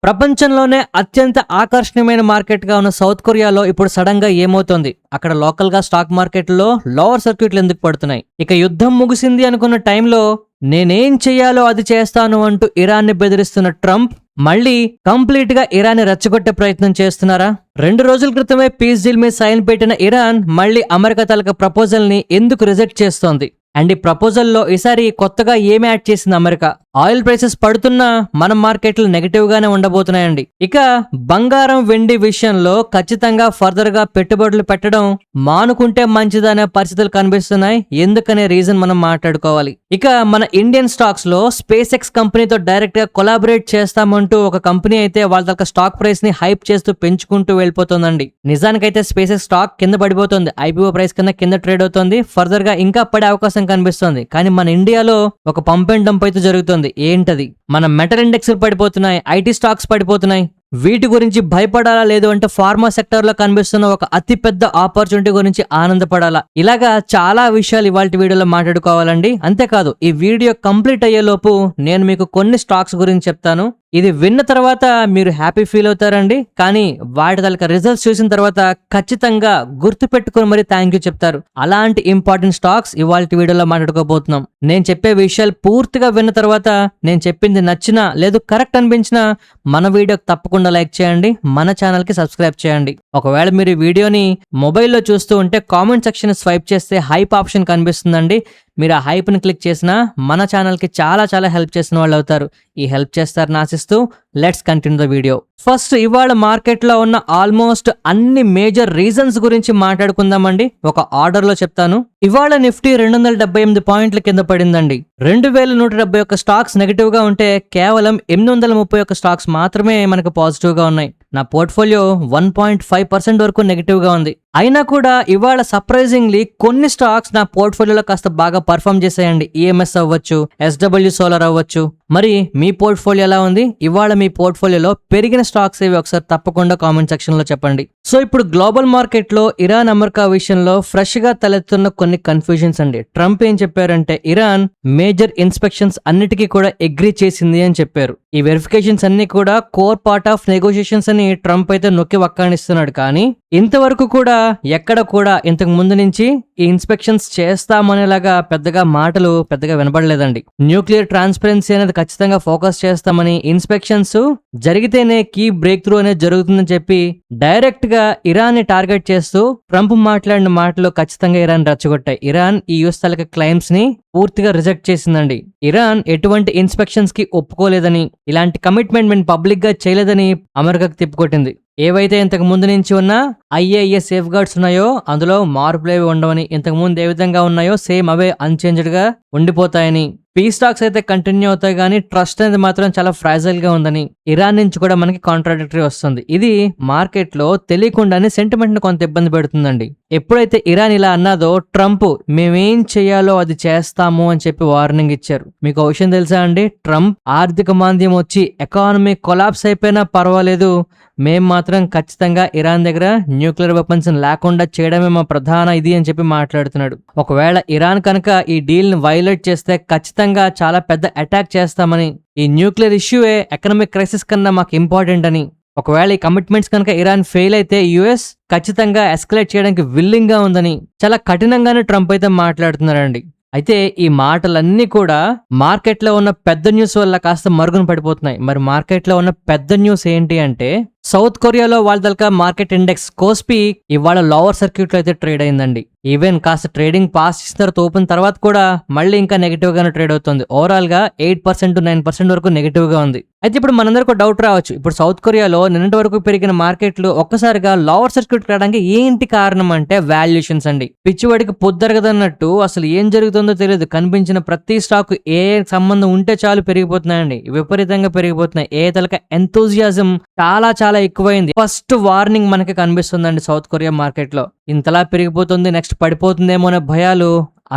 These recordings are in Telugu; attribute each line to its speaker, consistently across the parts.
Speaker 1: ప్రపంచంలోనే అత్యంత ఆకర్షణీయమైన మార్కెట్ గా ఉన్న సౌత్ కొరియాలో ఇప్పుడు సడన్ గా ఏమవుతోంది? అక్కడ లోకల్ గా స్టాక్ మార్కెట్లో లోవర్ సర్క్యూట్లు ఎందుకు పడుతున్నాయి? ఇక యుద్ధం ముగిసింది అనుకున్న టైంలో నేనేం చెయ్యాలో అది చేస్తాను అంటూ ఇరాన్ ని బెదిరిస్తున్న ట్రంప్ మళ్ళీ కంప్లీట్ గా ఇరాన్ ని రెచ్చగొట్టే ప్రయత్నం చేస్తున్నారా? 2 రోజుల క్రితమే పీస్ డీల్ మీద సైన్ పెట్టిన ఇరాన్ మళ్ళీ అమెరికా తాలూకా ప్రపోజల్ ని ఎందుకు రిజెక్ట్ చేస్తోంది? అండ్ ఈ ప్రపోజల్లో ఈసారి కొత్తగా ఏమి యాడ్ చేసింది అమెరికా? ఆయిల్ ప్రైసెస్ పడుతున్నా మన మార్కెట్లు నెగిటివ్ గానే ఉండబోతున్నాయండి. ఇక బంగారం వెండి విషయంలో ఖచ్చితంగా ఫర్దర్ గా పెట్టుబడులు పెట్టడం మానుకుంటే మంచిదనే పరిస్థితులు కనిపిస్తున్నాయి. ఎందుకనే రీజన్ మనం మాట్లాడుకోవాలి. ఇక మన ఇండియన్ స్టాక్స్ లో స్పేస్ ఎక్స్ కంపెనీతో డైరెక్ట్ గా కొలాబరేట్ చేస్తామంటూ ఒక కంపెనీ అయితే వాళ్ళ యొక్క స్టాక్ ప్రైస్ ని హైప్ చేస్తూ పెంచుకుంటూ వెళ్ళిపోతుందండి. నిజానికైతే స్పేస్ ఎక్స్ స్టాక్ కింద పడిపోతుంది. ఐపీఓ ప్రైస్ కన్నా కింద ట్రేడ్ అవుతుంది. ఫర్దర్ గా ఇంకా పడే అవకాశం కనిపిస్తుంది. కానీ మన ఇండియాలో ఒక పంప్ అండ్ డంప్ అయితే జరుగుతుంది. ఏంటది? మన మెటల్ ఇండెక్స్ పడిపోతున్నాయి, ఐటీ స్టాక్స్ పడిపోతున్నాయి. వీటి గురించి భయపడాలా, లేదు అంటే ఫార్మా సెక్టర్ లో కనిపిస్తున్న ఒక అతి పెద్ద ఆపర్చునిటీ గురించి ఆనందపడాలా? ఇలాగా చాలా విషయాలు ఇవాళ వీడియోలో మాట్లాడుకోవాలండి. అంతేకాదు ఈ వీడియో కంప్లీట్ అయ్యేలోపు నేను మీకు కొన్ని స్టాక్స్ గురించి చెప్తాను. ఇది విన్న తర్వాత మీరు హ్యాపీ ఫీల్ అవుతారండి. కానీ వాటి తాలూకా రిజల్ట్స్ చూసిన తర్వాత ఖచ్చితంగా గుర్తు పెట్టుకుని మరి థ్యాంక్ యూ చెప్తారు. అలాంటి ఇంపార్టెంట్ స్టాక్స్ ఇవాళ వీడియోలో మాట్లాడుకోబోతున్నాం. నేను చెప్పే విషయాలు పూర్తిగా విన్న తర్వాత నేను చెప్పింది నచ్చినా లేదు కరెక్ట్ అనిపించినా మన వీడియోకి తప్పకుండా లైక్ చేయండి, మన ఛానల్ కి సబ్స్క్రైబ్ చేయండి. ఒకవేళ మీరు ఈ వీడియోని మొబైల్లో చూస్తూ ఉంటే కామెంట్ సెక్షన్ స్వైప్ చేస్తే హైప్ ఆప్షన్ కనిపిస్తుందండి. మీరు ఆ హైప్ ని క్లిక్ చేసినా మన ఛానల్ కి చాలా హెల్ప్ చేసిన వాళ్ళు అవుతారు. ఈ హెల్ప్ చేస్తారని ఆశిస్తూ let's continue the video. First ఇవాళ మార్కెట్ లో ఉన్న ఆల్మోస్ట్ అన్ని మేజర్ రీజన్స్ గురించి మాట్లాడుకుందామండి. ఒక ఆర్డర్ లో చెప్తాను. ఇవాళ నిఫ్టీ 278 పాయింట్ల కింద పడిందండి. 2171 స్టాక్స్ నెగిటివ్ గా ఉంటే కేవలం 831 స్టాక్స్ మాత్రమే మనకు పాజిటివ్ గా ఉన్నాయి. నా పోర్ట్ఫోలియో 1.5% వరకు నెగిటివ్ గా ఉంది. అయినా కూడా ఇవాళ సర్ప్రైజింగ్లీ కొన్ని స్టాక్స్ నా పోర్ట్ఫోలియోలో కాస్త బాగా పర్ఫామ్ చేసాయండి. ఈఎంఎస్ అవ్వచ్చు, ఎస్డబ్ల్యూ సోలార్ అవ్వచ్చు. మరి మీ పోర్ట్ఫోలియో ఎలా ఉంది? ఇవాళ మీ పోర్ట్ఫోలియోలో పెరిగిన స్టాక్స్ ఏవి ఒకసారి తప్పకుండా కామెంట్ సెక్షన్ లో చెప్పండి. సో ఇప్పుడు గ్లోబల్ మార్కెట్ లో ఇరాన్ అమెరికా విషయంలో ఫ్రెష్ గా తలెత్తున్న కొన్ని కన్ఫ్యూజన్స్ అండి. ట్రంప్ ఏం చెప్పారంటే ఇరాన్ మేజర్ ఇన్స్పెక్షన్స్ అన్నిటికీ కూడా అగ్రీ చేసింది అని చెప్పారు. ఈ వెరిఫికేషన్స్ అన్ని కూడా కోర్ పార్ట్ ఆఫ్ నెగోషియేషన్స్ అని ట్రంప్ అయితే నొక్కి వక్కాణిస్తున్నాడు. కానీ ఇంతవరకు కూడా ఎక్కడ కూడా ఇంతకు ముందు నుంచి ఈ ఇన్స్పెక్షన్స్ చేస్తామనేలాగా పెద్దగా మాటలు వినబడలేదండి. న్యూక్లియర్ ట్రాన్స్పరెన్సీ అనేది ఖచ్చితంగా ఫోకస్ చేస్తామని, ఇన్స్పెక్షన్స్ జరిగితేనే కీ బ్రేక్ త్రూ అనేది జరుగుతుందని చెప్పి డైరెక్ట్ గా ఇరాన్ ని టార్గెట్ చేస్తూ ట్రంప్ మాట్లాడిన మాటలు ఖచ్చితంగా ఇరాన్ రెచ్చగొట్టాయి. ఇరాన్ ఈ యూఎస్ తాలూకా క్లైమ్స్ ని పూర్తిగా రిజెక్ట్ చేసిందండి. ఇరాన్ ఎటువంటి ఇన్స్పెక్షన్స్ కి ఒప్పుకోలేదని, ఇలాంటి కమిట్మెంట్ మేము పబ్లిక్ గా చేయలేదని అమెరికాకు తిప్పుకొట్టింది. ఏవైతే ఇంతకు ముందు నుంచి ఉన్న ఐఏఏ సేఫ్ గార్డ్స్ ఉన్నాయో అందులో మార్పులేవి ఉండవని, ఇంతకు ముందు ఏ విధంగా ఉన్నాయో సేమ్ అవే అన్చేంజ్డ్ గా ఉండిపోతాయని, పీ స్టాక్స్ అయితే కంటిన్యూ అవుతాయి కానీ ట్రస్ట్ అనేది మాత్రం చాలా ఫ్రాజైల్ గా ఉందని ఇరాన్ నుంచి కూడా మనకి కాంట్రాడిక్టరీ వస్తుంది. ఇది మార్కెట్ లో తెలియకుండానే సెంటిమెంట్ ని కొంత ఇబ్బంది పెడుతుందండి. ఎప్పుడైతే ఇరాన్ ఇలా అన్నాదో ట్రంప్ మేమేం చేయాలో అది చేస్తాము అని చెప్పి వార్నింగ్ ఇచ్చారు. మీకు ఒక విషయం తెలుసా అండి? ట్రంప్ ఆర్థిక మాంద్యం వచ్చి ఎకానమీ కొలాప్స్ అయిపోయినా పర్వాలేదు, మేం మాత్రం ఖచ్చితంగా ఇరాన్ దగ్గర న్యూక్లియర్ వెపన్స్ లేకుండా చేయడమే మా ప్రధాన ఇది అని చెప్పి మాట్లాడుతున్నాడు. ఒకవేళ ఇరాన్ కనుక ఈ డీల్ ని వైలేట్ చేస్తే ఖచ్చితంగా చాలా పెద్ద అటాక్ చేస్తామని, ఈ న్యూక్లియర్ ఇష్యూయే ఎకనామిక్ క్రైసిస్ కన్నా మాకు ఇంపార్టెంట్ అని, ఒకవేళ ఈ కమిట్మెంట్స్ కనుక ఇరాన్ ఫెయిల్ అయితే యుఎస్ ఖచ్చితంగా ఎస్కలేట్ చేయడానికి విల్లింగ్ గా ఉందని చాలా కఠినంగానే ట్రంప్ అయితే మాట్లాడుతున్నారండి. అయితే ఈ మాటలన్నీ కూడా మార్కెట్ లో ఉన్న పెద్ద న్యూస్ వల్ల కాస్త మరుగున పడిపోతున్నాయి. మరి మార్కెట్ లో ఉన్న పెద్ద న్యూస్ ఏంటి అంటే సౌత్ కొరియాలో వాళ్ళ దల్కా మార్కెట్ ఇండెక్స్ కోస్పీ ఇవాళ లోవర్ సర్క్యూట్ లో అయితే ట్రేడ్ అయిందండి. ఈవెన్ కాస్త ట్రేడింగ్ పాస్ చేసిన తర్వాత ఓపెన్ తర్వాత కూడా మళ్ళీ ఇంకా నెగిటివ్ గానే ట్రేడ్ అవుతుంది. ఓవరాల్ గా 8% to 9% వరకు నెగిటివ్ గా ఉంది. అయితే ఇప్పుడు మనందరికీ డౌట్ రావచ్చు, ఇప్పుడు సౌత్ కొరియాలో నిన్నటి వరకు పెరిగిన మార్కెట్లు ఒక్కసారిగా లోవర్ సర్క్యూట్ రావడానికి ఏంటి కారణం అంటే వాల్యుయేషన్స్ అండి. పిచ్చివాడికి పొద్దరగదన్నట్టు అసలు ఏం జరుగుతుందో తెలియదు. కనిపించిన ప్రతి స్టాక్ ఏ సంబంధం ఉంటే చాలు పెరిగిపోతున్నాయండి, విపరీతంగా పెరిగిపోతున్నాయి. ఏ తలక ఎంతూజియాజం చాలా ఎక్కువైంది. ఫస్ట్ వార్నింగ్ మనకి కనిపిస్తుందండి సౌత్ కొరియా మార్కెట్ లో. ఇంతలా పెరిగిపోతుంది, నెక్స్ట్ పడిపోతుందేమో అనే భయాలు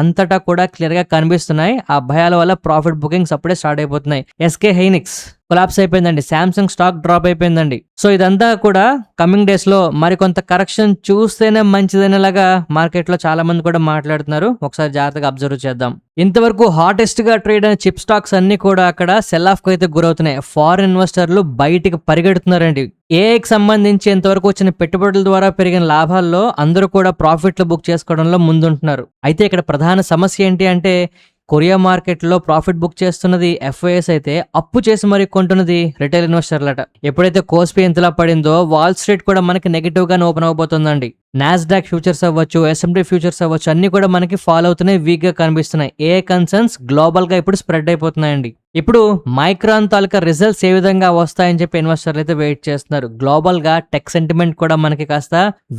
Speaker 1: అంతటా కూడా క్లియర్ గా కనిపిస్తున్నాయి. ఆ భయాల వల్ల ప్రాఫిట్ బుకింగ్స్ అప్పుడే స్టార్ట్ అయిపోతున్నాయి. ఎస్కే హైనిక్స్ కొలాప్స్ అయిపోయిందండి. సామ్సంగ్ స్టాక్ డ్రాప్ అయిపోయిందండి. సో ఇదంతా కూడా కమింగ్ డేస్ లో మరికొంత కరెక్షన్ చూస్తేనే మంచిదనేలాగా మార్కెట్ లో చాలా మంది కూడా మాట్లాడుతున్నారు. ఒకసారి జాగ్రత్తగా అబ్జర్వ్ చేద్దాం. ఇంతవరకు హాటెస్ట్ గా ట్రేడ్ అయిన చిప్ స్టాక్స్ అన్ని కూడా అక్కడ సెల్ ఆఫ్ కు అయితే గురవుతున్నాయి. ఫారిన్ ఇన్వెస్టర్లు బయటికి పరిగెడుతున్నారండి. ఏఐకి సంబంధించి ఇంతవరకు వచ్చిన పెట్టుబడుల ద్వారా పెరిగిన లాభాల్లో అందరూ కూడా ప్రాఫిట్లు బుక్ చేసుకోవడంలో ముందుంటున్నారు. అయితే ఇక్కడ ప్రధాన సమస్య ఏంటి అంటే కొరియా మార్కెట్లో ప్రాఫిట్ బుక్ చేస్తున్నది ఎఫ్ఐఎస్ అయితే అప్పు చేసి మరి కొంటున్నది రిటైల్ ఇన్వెస్టర్లట. ఎప్పుడైతే కోస్పీ ఎంతలా పడిందో వాల్ స్ట్రీట్ కూడా మనకి నెగిటివ్ గానే ఓపెన్ అవబోతుందండి. నాస్డాక్ ఫ్యూచర్స్ అవ్వచ్చు, ఎస్ఎండి ఫ్యూచర్స్ అవ్వచ్చు, అన్ని కూడా మనకి ఫాలో అవుతున్నాయి, వీక్ గా కనిపిస్తున్నాయి. ఏ కన్సర్న్స్ గ్లోబల్ గా ఇప్పుడు స్ప్రెడ్ అయిపోతున్నాయండి. ఇప్పుడు మైక్రాన్ తాలూకా రిజల్ట్స్ ఏ విధంగా వస్తాయని చెప్పి ఇన్వెస్టర్లు అయితే వెయిట్ చేస్తున్నారు. గ్లోబల్ గా టెక్ సెంటిమెంట్ కూడా మనకి కాస్త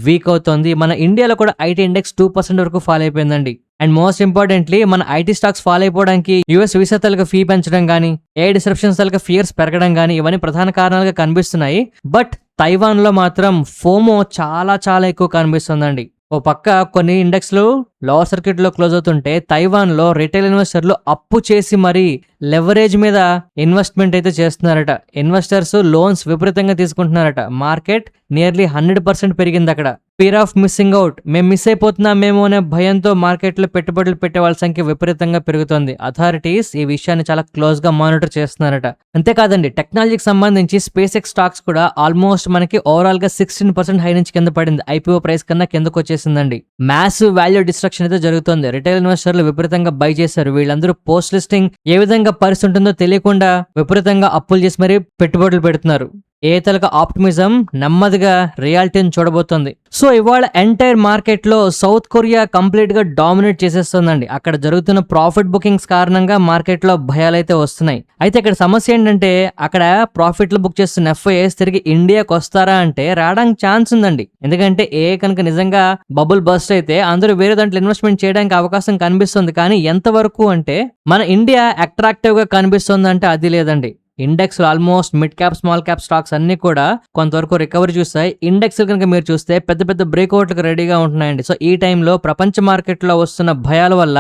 Speaker 1: వీక్ అవుతుంది. మన ఇండియాలో కూడా ఐటీ ఇండెక్స్ 2% వరకు ఫాల్ అయిపోయిందండి. అండ్ మోస్ట్ ఇంపార్టెంట్లీ మన ఐటీ స్టాక్స్ ఫాల్ అయిపోవడానికి యూఎస్ వీసా తాలూకా ఫీ పెంచడం గానీ, ఏ డిస్రప్షన్స్ తాలూకా ఫియర్స్ పెరగడం గానీ ఇవన్నీ ప్రధాన కారణాలుగా కనిపిస్తున్నాయి. బట్ తైవాన్ లో మాత్రం ఫోమో చాలా చాలా ఎక్కువ కనిపిస్తుందండి. ఓ పక్క కొన్ని ఇండెక్స్లు లోవర్ సర్క్యూట్ లో క్లోజ్ అవుతుంటే తైవాన్ లో రిటైల్ ఇన్వెస్టర్లు అప్పు చేసి మరి లెవరేజ్ మీద ఇన్వెస్ట్మెంట్ అయితే చేస్తున్నారట. ఇన్వెస్టర్స్ లోన్స్ విపరీతంగా తీసుకుంటున్నారట. మార్కెట్ నియర్లీ 100% పెరిగింది అక్కడ. ఫియర్ ఆఫ్ మిస్సింగ్ అవుట్, మేము మిస్ అయిపోతున్నామేమో అనే భయంతో మార్కెట్లో పెట్టుబడులు పెట్టే వాళ్ళ సంఖ్య విపరీతంగా పెరుగుతోంది. అథారిటీస్ ఈ విషయాన్ని చాలా క్లోజ్ గా మానిటర్ చేస్తున్నారట. అంతేకాదండి, టెక్నాలజీకి సంబంధించి స్పేస్ ఎక్స్ స్టాక్స్ కూడా ఆల్మోస్ట్ మనకి ఓవరాల్ గా 16% హై నుంచి కింద పడింది. ఐపీఓ ప్రైస్ కన్నా కిందకు వచ్చేసిందండి. మ్యాసివ్ వాల్యూ డిస్ట్రక్షన్ అయితే జరుగుతుంది. రిటైల్ ఇన్వెస్టర్లు విపరీతంగా బై చేశారు. వీళ్ళందరూ పోస్ట్ లిస్టింగ్ ఏ విధంగా పరిస్థితి ఉంటుందో తెలియకుండా విపరీతంగా అప్పులు చేసి మరీ పెట్టుబడులు పెడుతున్నారు. ఏ తలక ఆప్టిమిజం నెమ్మదిగా రియాలిటీని చూడబోతోంది. సో ఇవాళ ఎంటైర్ మార్కెట్ లో సౌత్ కొరియా కంప్లీట్ గా డామినేట్ చేసేస్తుందండి. అక్కడ జరుగుతున్న ప్రాఫిట్ బుకింగ్స్ కారణంగా మార్కెట్ లో భయాలైతే వస్తున్నాయి. అయితే ఇక్కడ సమస్య ఏంటంటే అక్కడ ప్రాఫిట్లు బుక్ చేస్తున్న ఎఫ్ఐఎస్ తిరిగి ఇండియాకి వస్తారా అంటే రావడానికి ఛాన్స్ ఉందండి. ఎందుకంటే ఏ కనుక నిజంగా బబుల్ బస్ట్ అయితే అందరూ వేరే దాంట్లో ఇన్వెస్ట్మెంట్ చేయడానికి అవకాశం కనిపిస్తుంది. కానీ ఎంతవరకు అంటే మన ఇండియా అట్రాక్టివ్ గా కనిపిస్తుంది అంటే అది లేదండి. Index almost mid cap small cap stocks అన్ని కూడా కొంతవరకు రికవరీ చూస్తాయి. ఇండెక్స్ కనుక మీరు చూస్తే పెద్ద పెద్ద బ్రేక్అవుట్లకు రెడీగా ఉంటున్నాయండి. సో ఈ టైంలో ప్రపంచ మార్కెట్లో వస్తున్న భయాల వల్ల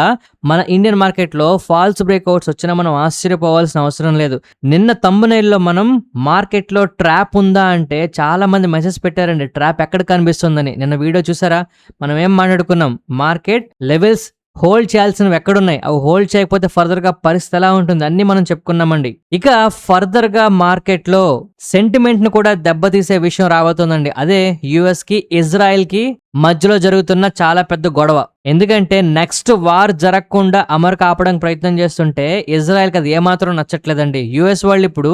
Speaker 1: మన ఇండియన్ మార్కెట్లో ఫాల్స్ బ్రేక్అవుట్స్ వచ్చినా మనం ఆశ్చర్యపోవాల్సిన అవసరం లేదు. నిన్న థంబ్నెయిల్లో మనం మార్కెట్లో ట్రాప్ ఉందా అంటే చాలా మంది మెసేజ్ పెట్టారండి, ట్రాప్ ఎక్కడ కనిపిస్తుందని. నిన్న వీడియో చూసారా? మనం ఏం మాట్లాడుకున్నాం, మార్కెట్ లెవెల్స్ హోల్డ్ చేయాల్సినవి ఎక్కడున్నాయి, అవి హోల్డ్ చేయకపోతే ఫర్దర్ గా పరిస్థితి ఎలా ఉంటుంది అన్ని మనం చెప్పుకున్నామండి. ఇక ఫర్దర్ గా మార్కెట్ లో సెంటిమెంట్ ను కూడా దెబ్బతీసే విషయం రాబోతుందండి. అదే యుఎస్ కి ఇజ్రాయెల్ కి మధ్యలో జరుగుతున్న చాలా పెద్ద గొడవ. ఎందుకంటే నెక్స్ట్ వార్ జరగకుండా అమెరికా ఆపడానికి ప్రయత్నం చేస్తుంటే ఇజ్రాయెల్ కి అది ఏమాత్రం నచ్చట్లేదండి. యుఎస్ వాళ్ళు ఇప్పుడు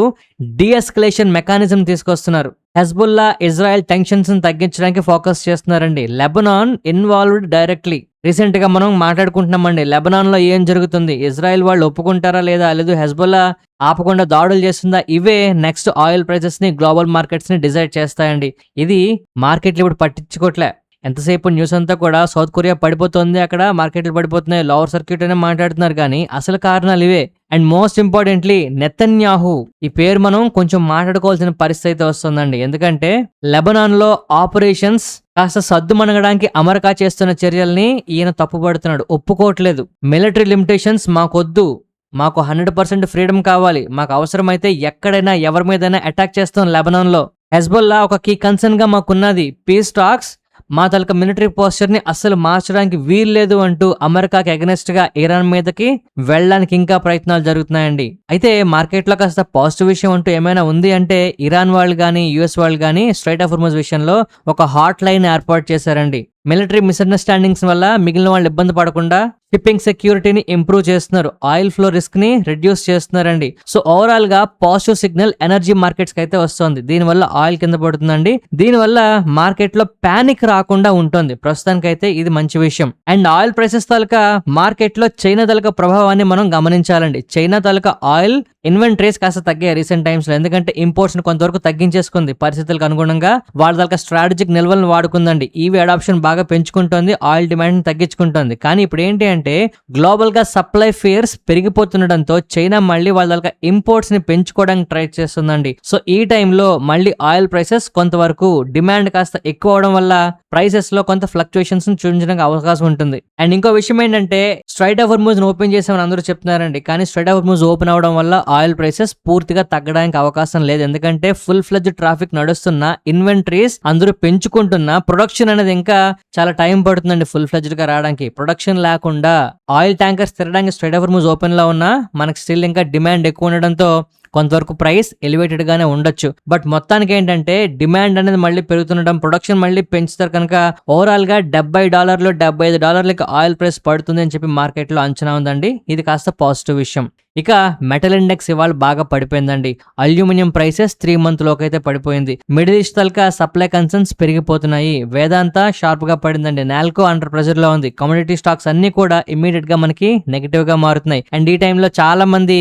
Speaker 1: డీఎస్కలేషన్ మెకానిజం తీసుకొస్తున్నారు. హెజ్బుల్లా ఇజ్రాయెల్ టెన్షన్స్ ని తగ్గించడానికి ఫోకస్ చేస్తున్నారండి. Lebanon involved directly. రీసెంట్ గా మనం మాట్లాడుకుంటున్నామండి లెబనాన్ లో ఏం జరుగుతుంది, ఇజ్రాయెల్ వాళ్ళు ఒప్పుకుంటారా లేదా, లేదు హెజ్బుల్లా ఆపకుండా దాడులు చేస్తుందా, ఇవే నెక్స్ట్ ఆయిల్ ప్రైసెస్ ని గ్లోబల్ మార్కెట్స్ ని డిసైడ్ చేస్తాయండి. ఇది మార్కెట్లు ఇప్పుడు పట్టించుకోవట్లే. ఎంతసేపు న్యూస్ అంతా కూడా సౌత్ కొరియా పడిపోతుంది, అక్కడ మార్కెట్లు పడిపోతున్నాయి, లోవర్ సర్క్యూట్ అనే మాట్లాడుతున్నారు. కానీ అసలు కారణాలు ఇవే. అండ్ మోస్ట్ ఇంపార్టెంట్లీ నెతన్యాహు, ఈ పేరు మనం కొంచెం మాట్లాడుకోవాల్సిన పరిస్థితి అయితే వస్తుందండి. ఎందుకంటే లెబనాన్ లో ఆపరేషన్స్ కాస్త సద్దుమణగడానికి అమెరికా చేస్తున్న చర్యల్ని ఈయన తప్పుపడుతున్నాడు, ఒప్పుకోవట్లేదు. మిలిటరీ లిమిటేషన్స్ మాకొద్దు, మాకు 100% ఫ్రీడమ్ కావాలి, మాకు అవసరమైతే ఎక్కడైనా ఎవరి మీదైనా అటాక్ చేస్తాం లెబనాన్ లో. హెజ్బుల్లా ఒక కీ కన్సర్న్ గా మాకున్నది. పీస్ టాక్స్ మా తలక మిలిటరీ పోస్చర్ ని అస్సలు మార్చడానికి వీల్లేదు అంటూ అమెరికాకి అగెనెస్ట్ గా ఇరాన్ మీదకి వెళ్ళడానికి ఇంకా ప్రయత్నాలు జరుగుతున్నాయండి. అయితే మార్కెట్ లో కాస్త పాజిటివ్ విషయం అంటూ ఏమైనా ఉంది అంటే ఇరాన్ వాళ్ళు గానీ యుఎస్ వాళ్ళు గానీ స్ట్రైట్ ఆఫ్ హార్మజ్ విషయంలో ఒక హాట్ లైన్ ఏర్పాటు చేశారండి. మిలిటరీ మిస్అండర్స్టాండింగ్స్ వల్ల మిగిలిన వాళ్ళు ఇబ్బంది పడకుండా షిప్పింగ్ సెక్యూరిటీని ఇంప్రూవ్ చేస్తున్నారు, ఆయిల్ ఫ్లో రిస్క్ ని రెడ్యూస్ చేస్తున్నారండి. సో ఓవరాల్ గా పాజిటివ్ సిగ్నల్ ఎనర్జీ మార్కెట్స్ కి అయితే వస్తుంది. దీనివల్ల ఆయిల్ కింద పడుతుందండి. దీనివల్ల మార్కెట్ లో పానిక్ రాకుండా ఉంటుంది. ప్రస్తుతానికైతే ఇది మంచి విషయం. And oil prices taluka market లో చైనా తాలూకా ప్రభావాన్ని మనం గమనించాలండి. చైనా తాలూకా ఆయిల్ ఇన్వెంటరీస్ కాస్త తగ్గాయి రీసెంట్ టైమ్స్ లో. ఎందుకంటే ఇంపోర్ట్స్ ని కొంతవరకు తగ్గించేసుకుంది పరిస్థితులకు అనుగుణంగా. వాళ్ళ తాలూకా స్ట్రాటజిక్ నిల్వలను వాడుకుందండి. ఈవీ అడాప్షన్ బాగా పెంచుకుంటోంది, ఆయిల్ డిమాండ్ ని తగ్గించుకుంటోంది. కానీ ఇప్పుడు ఏంటి అంటే అంటే గ్లోబల్ గా సప్లై ఫియర్స్ పెరిగిపోతుండడంతో చైనా మళ్ళీ వాళ్ళ ఇంపోర్ట్స్ ని పెంచుకోవడానికి ట్రై చేస్తుందండి. సో ఈ టైంలో మళ్ళీ ఆయిల్ ప్రైసెస్ కొంతవరకు డిమాండ్ కాస్త ఎక్కువ అవడం వల్ల ప్రైసెస్ లో కొంత ఫ్లక్చుయేషన్స్ చూపించడానికి అవకాశం ఉంటుంది. అండ్ ఇంకో విషయం ఏంటంటే స్ట్రైట్ ఆఫ్ హార్మూజ్ ఓపెన్ చేసామని అందరూ చెప్తున్నారండి, కానీ స్ట్రైట్ ఆఫ్ హార్మూజ్ ఓపెన్ అవడం వల్ల ఆయిల్ ప్రైసెస్ పూర్తిగా తగ్గడానికి అవకాశం లేదు. ఎందుకంటే ఫుల్ ఫ్లెడ్జ్ ట్రాఫిక్ నడుస్తున్న, ఇన్వెంటరీస్ అందరూ పెంచుకుంటున్నా, ప్రొడక్షన్ అనేది ఇంకా చాలా టైం పడుతుందండి ఫుల్ ఫ్లెడ్జ్ గా రావడానికి. ప్రొడక్షన్ లేకుండా ఆయిల్ ట్యాంకర్స్ తిరగడానికి స్ట్రైట్ ఆఫ్ హార్మూజ్ ఓపెన్ లో ఉన్నా మనకి స్టిల్ ఇంకా డిమాండ్ ఎక్కువ ఉండడంతో కొంతవరకు ప్రైస్ ఎలివేటెడ్ గానే ఉండొచ్చు. బట్ మొత్తానికి ఏంటంటే డిమాండ్ అనేది మళ్ళీ పెరుగుతుండడం, ప్రొడక్షన్ మళ్ళీ పెంచుతారు కనుక ఓవరాల్ గా $70 $75 ఆయిల్ ప్రైస్ పడుతుంది అని చెప్పి మార్కెట్ లో అంచనా ఉందండి. ఇది కాస్త పాజిటివ్ విషయం. ఇక మెటల్ ఇండెక్స్ ఇవాళ బాగా పడిపోయిందండి. అల్యూమినియం ప్రైసెస్ 3 month లోకి అయితే పడిపోయింది. మిడిల్ ఈస్ట్ తలక సప్లై కన్సర్న్స్ పెరిగిపోతున్నాయి. వేదాంత షార్ప్ గా పడిందండి. నాల్కో అండర్ ప్రెజర్ లో ఉంది. కమోడిటీ స్టాక్స్ అన్ని కూడా ఇమీడియట్ గా మనకి నెగిటివ్ గా మారుతున్నాయి. అండ్ ఈ టైంలో చాలా మంది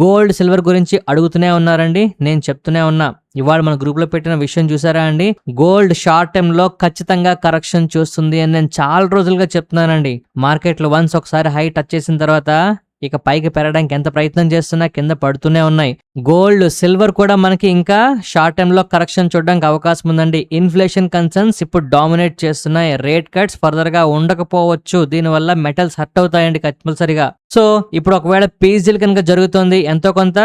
Speaker 1: గోల్డ్, సిల్వర్ గురించి అడుగుతూనే ఉన్నారండి. నేను చెప్తూనే ఉన్నా, ఇవాళ మన గ్రూప్ లో పెట్టిన విషయం చూసారా అండి, గోల్డ్ షార్ట్ టైమ్ లో ఖచ్చితంగా కరెక్షన్ చూస్తుంది అని నేను చాలా రోజులుగా చెప్తున్నానండి. మార్కెట్ లో వన్స్ ఒకసారి హై టచ్ చేసిన తర్వాత ఇక పైకి పెరగడానికి ఎంత ప్రయత్నం చేస్తున్నా కింద పడుతూనే ఉన్నాయి. గోల్డ్, సిల్వర్ కూడా మనకి ఇంకా షార్ట్ టైమ్ లో కరెక్షన్ చూడడానికి అవకాశం ఉందండి. ఇన్ఫ్లేషన్ కన్సర్న్స్ ఇప్పుడు డామినేట్ చేస్తున్నాయి. రేట్ కట్స్ ఫర్దర్ గా ఉండకపోవచ్చు. దీనివల్ల మెటల్స్ హర్ట్ అవుతాయండి కంపల్సరిగా. సో ఇప్పుడు ఒకవేళ పీస్ డీల్ కనుక జరుగుతుంది, ఎంతో కొంత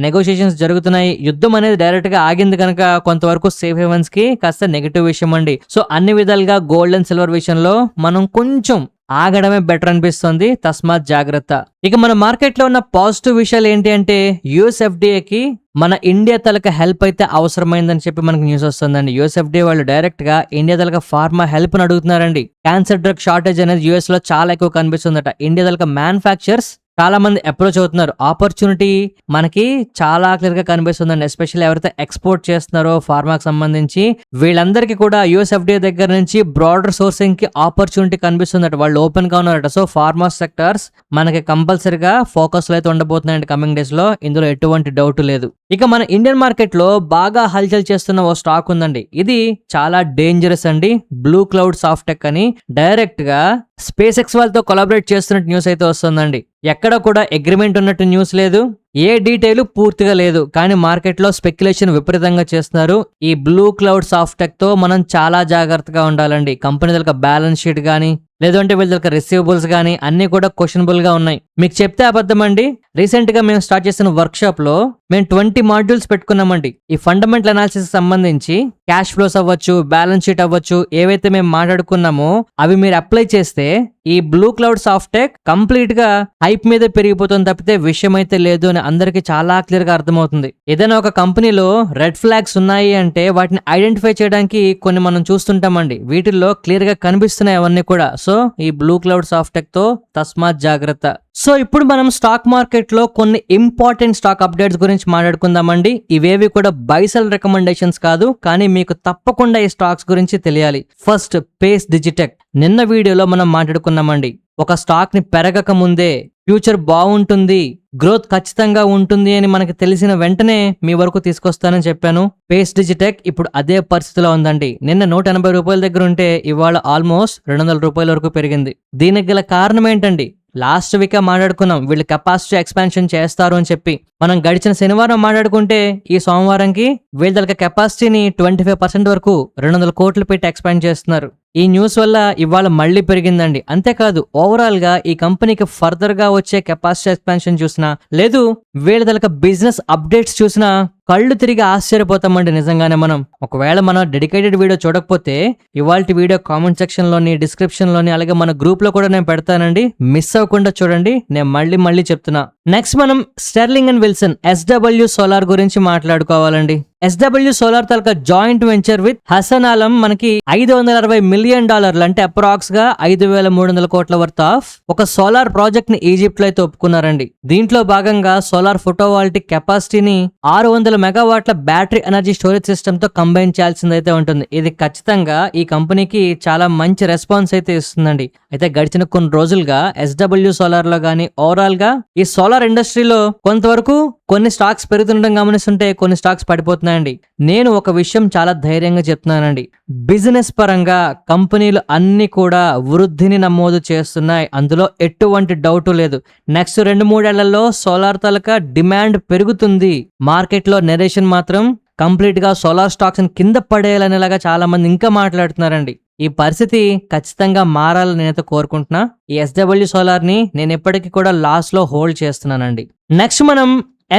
Speaker 1: నెగోషియేషన్స్ జరుగుతున్నాయి, యుద్ధం అనేది డైరెక్ట్ గా ఆగింది కనుక కొంతవరకు సేఫ్ హెవెన్స్ కి కాస్త నెగిటివ్ విషయం అండి. సో అన్ని విధాలుగా గోల్డ్ అండ్ సిల్వర్ విషయంలో మనం కొంచెం ఆగడమే బెటర్ అనిపిస్తుంది. తస్మాత్ జాగ్రత్త. ఇక మన మార్కెట్ లో ఉన్న పాజిటివ్ విషయాలు ఏంటి అంటే యుఎస్ఎఫ్డిఏకి మన ఇండియా తలక హెల్ప్ అయితే అవసరమైందని చెప్పి మనకి న్యూస్ వస్తుందండి. యుఎస్ఎఫ్డిఏ వాళ్ళు డైరెక్ట్ గా ఇండియా తలక ఫార్మా హెల్ప్ ని అడుగుతున్నారండి. క్యాన్సర్ డ్రగ్ షార్టేజ్ అనేది యుఎస్ లో చాలా ఎక్కువ కనిపిస్తుందట. ఇండియా తలక మ్యానుఫ్యాక్చర్స్ చాలా మంది అప్రోచ్ అవుతున్నారు. ఆపర్చునిటీ మనకి చాలా క్లియర్ గా కనిపిస్తుందండి. ఎస్పెషల్లీ ఎవరైతే ఎక్స్పోర్ట్ చేస్తున్నారో ఫార్మాకి సంబంధించి వీళ్ళందరికీ కూడా యుఎస్ఎఫ్డిఏ దగ్గర నుంచి బ్రాడర్ సోర్సింగ్ కి ఆపర్చునిటీ కనిపిస్తుందట. వాళ్ళు ఓపెన్ గా ఉన్నారట. సో ఫార్మా సెక్టర్స్ మనకి కంపల్సరీగా ఫోకస్ లో అయితే ఉండబోతున్నాయండి కమింగ్ డేస్ లో. ఇందులో ఎటువంటి డౌట్ లేదు. ఇక మన ఇండియన్ మార్కెట్ లో బాగా హల్చల్ చేస్తున్న ఓ స్టాక్ ఉందండి. ఇది చాలా డేంజరస్ అండి. బ్లూ క్లౌడ్ సాఫ్టెక్ అని డైరెక్ట్ గా స్పేస్ ఎక్స్ వాళ్ళతో కొలాబరేట్ చేస్తున్నట్టు న్యూస్ అయితే వస్తుందండి. ఎక్కడ కూడా అగ్రిమెంట్ ఉన్నట్టు న్యూస్ లేదు, ఏ డీటెయిల్ పూర్తిగా లేదు, కానీ మార్కెట్ లో స్పెక్యులేషన్ విపరీతంగా చేస్తున్నారు. ఈ బ్లూ క్లౌడ్ సాఫ్టెక్ తో మనం చాలా జాగ్రత్తగా ఉండాలండి. కంపెనీ దగ్గర బ్యాలెన్స్ షీట్ గానీ లేదంటే వీళ్ళ దగ్గర రిసీవబుల్స్ గానీ అన్ని కూడా క్వశ్చనబుల్ గా ఉన్నాయి. మీకు చెప్తే అబద్ధం అండి. రీసెంట్ గా మేము స్టార్ట్ చేసిన వర్క్ షాప్ లో మేము 20 మాడ్యూల్స్ పెట్టుకున్నామండి. ఈ ఫండమెంటల్ అనాలిసిస్ సంబంధించి క్యాష్ ఫ్లోస్ అవ్వచ్చు, బ్యాలెన్స్ షీట్ అవ్వచ్చు, ఏవైతే మేము మాట్లాడుకున్నామో అవి మీరు అప్లై చేస్తే ఈ బ్లూ క్లౌడ్ సాఫ్టెక్ కంప్లీట్ గా హైప్ మీద పెరిగిపోతుంది తప్పితే విషయం అయితే లేదు అని అందరికి చాలా క్లియర్ గా అర్థమవుతుంది. ఏదైనా ఒక కంపెనీలో రెడ్ ఫ్లాగ్స్ ఉన్నాయి అంటే వాటిని ఐడెంటిఫై చేయడానికి కొన్ని మనం చూస్తుంటామండి. వీటిల్లో క్లియర్ గా కనిపిస్తున్నాయి అవన్నీ కూడా. సో ఈ బ్లూ క్లౌడ్ సాఫ్టెక్ తో తస్మాత్ జాగ్రత్త. సో ఇప్పుడు మనం స్టాక్ మార్కెట్ లో కొన్ని ఇంపార్టెంట్ స్టాక్ అప్డేట్స్ గురించి మాట్లాడుకుందామండి. ఇవేవి కూడా బైసెల్ రికమెండేషన్స్ కాదు, కానీ మీకు తప్పకుండా ఈ స్టాక్స్ గురించి తెలియాలి. First Pace Digitek. నిన్న వీడియోలో మనం మాట్లాడుకున్నామండి. ఒక స్టాక్ ని పెరగక ముందే ఫ్యూచర్ బాగుంటుంది, గ్రోత్ ఖచ్చితంగా ఉంటుంది అని మనకి తెలిసిన వెంటనే మీ వరకు తీసుకొస్తానని చెప్పాను. పేస్ డిజిటెక్ ఇప్పుడు అదే పరిస్థితిలో ఉందండి. నిన్న 180 రూపాయల దగ్గర ఉంటే ఇవాళ ఆల్మోస్ట్ 200 రూపాయల వరకు పెరిగింది. దీనికి గల కారణం ఏంటండి? లాస్ట్ వీక్ మాట్లాడుకున్నాం వీళ్ళు కెపాసిటీ ఎక్స్పాన్షన్ చేస్తారు అని చెప్పి. మనం గడిచిన శనివారం మాట్లాడుకుంటే ఈ సోమవారంకి వీళ్ళ కెపాసిటీని 25% వరకు 200 కోట్లు పెట్టి ఎక్స్పాండ్ చేస్తున్నారు. ఈ న్యూస్ వల్ల ఇవాళ మళ్ళీ పెరిగిందండి. అంతేకాదు ఓవరాల్ గా ఈ కంపెనీకి ఫర్దర్ గా వచ్చే కెపాసిటీ ఎక్స్పాన్షన్ చూసినా లేదు వీళ్ళ బిజినెస్ అప్డేట్స్ చూసినా కళ్ళు తిరిగి ఆశ్చర్యపోతామండి నిజంగానే. మనం ఒకవేళ మనం డెడికేటెడ్ వీడియో చూడకపోతే ఇవాల్టి వీడియో కామెంట్ సెక్షన్ లోని, డిస్క్రిప్షన్ లోని, అలాగే మన గ్రూప్ లో కూడా నేను పెడతానండి. మిస్ అవ్వకుండా చూడండి. నేను మళ్ళీ చెప్తున్నా. నెక్స్ట్ మనం Sterling and Wilson SW solar గురించి మాట్లాడుకోవాలండి. SW సోలార్ తలక joint venture with Hassan Allam మనకి $560 మిలియన్ అంటే అప్రాక్స్ గా 5,300 కోట్ల వర్త్ ఆఫ్ ఒక సోలార్ ప్రాజెక్ట్ ని ఈజిప్ట్ లో అయితే ఒప్పుకున్నారండి. దీంట్లో భాగంగా సోలార్ ఫోటోవాల్టిక్ కెపాసిటీని 600 మెగావాట్ల బ్యాటరీ ఎనర్జీ స్టోరేజ్ సిస్టమ్ తో కంబైన్ చేయాల్సిందైతే ఉంటుంది. ఇది ఖచ్చితంగా ఈ కంపెనీకి చాలా మంచి రెస్పాన్స్ అయితే ఇస్తుందండి. అయితే గడిచిన కొన్ని రోజులుగా SW సోలార్ లో గానీ ఓవరాల్ గా ఈ సోలార్ ఇండస్ట్రీలో కొంతవరకు కొన్ని స్టాక్స్ పెరుగుతుండడం గమనిస్తుంటే కొన్ని స్టాక్స్ పడిపోతున్నాయండి. నేను ఒక విషయం చాలా ధైర్యంగా చెప్తున్నానండి. బిజినెస్ పరంగా కంపెనీలు అన్ని కూడా వృద్ధిని నమోదు చేస్తున్నాయి, అందులో ఎటువంటి డౌట్ లేదు. నెక్స్ట్ 2-3 ఏళ్లలో సోలార్ తాలూకా డిమాండ్ పెరుగుతుంది. మార్కెట్లో నెరేషన్ మాత్రం కంప్లీట్ గా సోలార్ స్టాక్స్ కింద పడేయాలనేలాగా చాలా మంది ఇంకా మాట్లాడుతున్నారండి. ఈ పరిస్థితి ఖచ్చితంగా మారాలని నేనైతే కోరుకుంటున్నా. ఈ SW సోలార్ ని నేను ఎప్పటికీ కూడా లాస్ లో హోల్డ్ చేస్తున్నానండి. నెక్స్ట్ మనం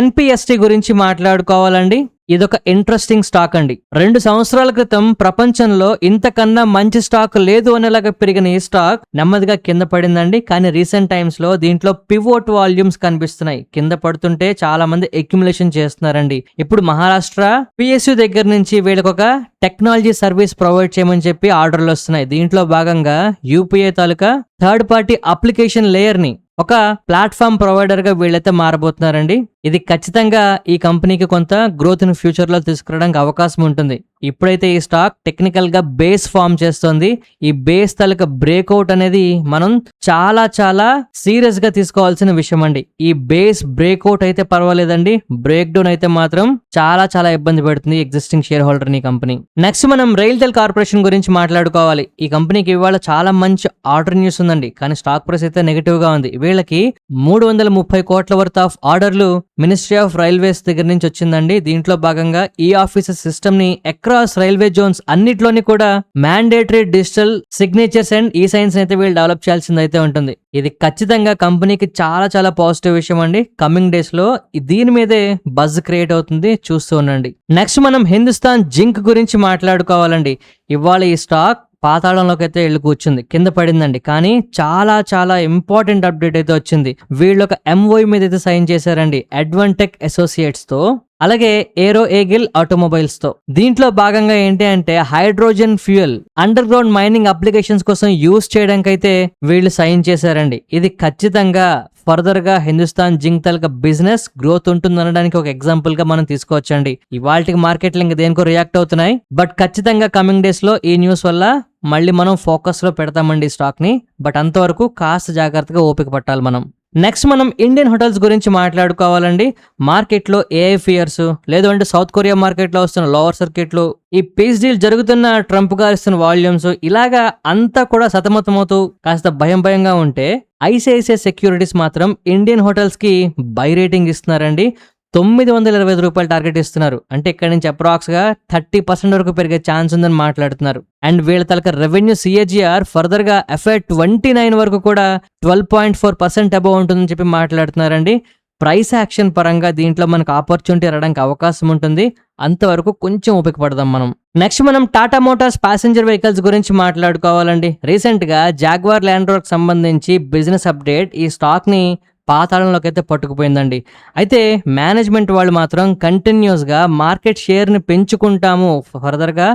Speaker 1: NPST గురించి మాట్లాడుకోవాలండి. ఇదొక ఇంట్రెస్టింగ్ స్టాక్ అండి. 2 సంవత్సరాల క్రితం ప్రపంచంలో ఇంతకన్నా మంచి స్టాక్ లేదు అనేలాగా పెరిగిన ఈ స్టాక్ నెమ్మదిగా కింద పడిందండి. కానీ రీసెంట్ టైమ్స్ లో దీంట్లో పివోట్ వాల్యూమ్స్ కనిపిస్తున్నాయి. కింద పడుతుంటే చాలా మంది అక్యుములేషన్ చేస్తున్నారండి. ఇప్పుడు మహారాష్ట్ర PSU దగ్గర నుంచి వీళ్ళకి ఒక టెక్నాలజీ సర్వీస్ ప్రొవైడ్ చేయమని చెప్పి ఆర్డర్లు వస్తున్నాయి. దీంట్లో భాగంగా UPI తాలూకా థర్డ్ పార్టీ అప్లికేషన్ లేయర్ ని ఒక ప్లాట్ఫామ్ ప్రొవైడర్ గా వీళ్ళైతే మారబోతున్నారండి. ఇది ఖచ్చితంగా ఈ కంపెనీకి కొంత గ్రోత్ ని ఫ్యూచర్ లో తీసుకురావడానికి అవకాశం ఉంటుంది. ఇప్పుడైతే ఈ స్టాక్ టెక్నికల్ గా బేస్ ఫామ్ చేస్తోంది. ఈ బేస్ తాలూకా బ్రేక్అవుట్ అనేది మనం చాలా చాలా సీరియస్ గా తీసుకోవాల్సిన విషయం అండి. ఈ బేస్ బ్రేక్అవుట్ అయితే పర్వాలేదండి, బ్రేక్ డౌన్ అయితే మాత్రం చాలా చాలా ఇబ్బంది పెడుతుంది ఎగ్జిస్టింగ్ షేర్ హోల్డర్ ని కంపెనీ. నెక్స్ట్ మనం రైల్టెల్ కార్పొరేషన్ గురించి మాట్లాడుకోవాలి. ఈ కంపెనీకి ఇవాళ చాలా మంచి ఆర్డర్ న్యూస్ ఉందండి, కానీ స్టాక్ ప్రైస్ అయితే నెగిటివ్ గా ఉంది. వీళ్ళకి 330 కోట్ల వర్త్ ఆఫ్ ఆర్డర్లు మినిస్ట్రీ ఆఫ్ రైల్వేస్ దగ్గర నుంచి వచ్చిందండి. దీంట్లో భాగంగా ఈ ఆఫీసర్ సిస్టమ్ ని అక్రాస్ రైల్వే జోన్స్ అన్నిట్లోని కూడా మ్యాండేటరీ డిజిటల్ సిగ్నేచర్స్ అండ్ ఈ సైన్స్ అయితే వీళ్ళు డెవలప్ చేయాల్సింది అయితే ఉంటుంది. ఇది ఖచ్చితంగా కంపెనీకి చాలా చాలా పాజిటివ్ విషయం అండి. కమింగ్ డేస్ లో దీని మీదే బజ్ క్రియేట్ అవుతుంది, చూస్తూ ఉండండి. నెక్స్ట్ మనం హిందుస్థాన్ జింక్ గురించి మాట్లాడుకోవాలండి. ఇవాళ ఈ స్టాక్ పాతాళంలోకి అయితే వెళ్ళి కూర్చుంది, కింద పడిందండి. కానీ చాలా చాలా ఇంపార్టెంట్ అప్డేట్ అయితే వచ్చింది. వీళ్ళు ఒక MOU మీద అయితే సైన్ చేశారండి అడ్వాంటెక్ అసోసియేట్స్ తో, అలాగే ఏరో ఏగిల్ ఆటోమొబైల్స్ తో. దీంట్లో భాగంగా ఏంటి అంటే hydrogen fuel under ground mining applications కోసం యూజ్ చేయడానికి అయితే వీళ్ళు సైన్ చేశారండి. ఇది ఖచ్చితంగా ఫర్దర్ గా హిందుస్థాన్ జింక్ తలక బిజినెస్ గ్రోత్ ఉంటుంది అనడానికి ఒక ఎగ్జాంపుల్ గా మనం తీసుకోవచ్చండి. ఇవాళకి మార్కెట్లు ఇంకా దేనికో రియాక్ట్ అవుతున్నాయి, బట్ ఖచ్చితంగా కమింగ్ డేస్ లో ఈ న్యూస్ వల్ల మళ్ళీ మనం ఫోకస్ లో పెడతామండి స్టాక్ ని. బట్ అంతవరకు కాస్త జాగ్రత్తగా ఓపిక పట్టాలి మనం. నెక్స్ట్ మనం ఇండియన్ హోటల్స్ గురించి మాట్లాడుకోవాలండి. మార్కెట్లో AI ఫియర్స్, లేదంటే సౌత్ కొరియా మార్కెట్లో వస్తున్న లోవర్ సర్క్యూట్లు, ఈ పీస్ డీల్ జరుగుతున్న ట్రంప్ గారు ఇస్తున్న వాల్యూమ్స్, ఇలాగా అంతా కూడా సతమతమవుతూ కాస్త భయంగా ఉంటే ICICI సెక్యూరిటీస్ మాత్రం ఇండియన్ హోటల్స్ కి బై రేటింగ్ ఇస్తున్నారండి. 925 రూపాయలు టార్గెట్ ఇస్తున్నారు. అంటే ఇక్కడ నుంచి అప్రాక్స్ గా 30% వరకు పెరిగే ఛాన్స్ ఉందని మాట్లాడుతున్నారు. అండ్ వీళ్ళ తలక రెవెన్యూ CAGR ఫర్దర్ గా FY29 వరకు కూడా 12.4% అబౌవ్ ఉంటుందని చెప్పి మాట్లాడుతున్నారండి. ప్రైస్ యాక్షన్ పరంగా దీంట్లో మనకు ఆపర్చునిటీ రావడానికి అవకాశం ఉంటుంది, అంతవరకు కొంచెం ఓపిక పడదాం మనం. నెక్స్ట్ మనం టాటా మోటార్స్ ప్యాసింజర్ వెహికల్స్ గురించి మాట్లాడుకోవాలండి. రీసెంట్ గా జాగ్వార్ ల్యాండ్ రోవర్ సంబంధించి బిజినెస్ అప్డేట్ ఈ స్టాక్ ని పాతాళంలోకి అయితే పట్టుకుపోయిందండి. అయితే మేనేజ్మెంట్ వాళ్ళు మాత్రం కంటిన్యూస్ గా మార్కెట్ షేర్ ని పెంచుకుంటాము, ఫర్దర్ గా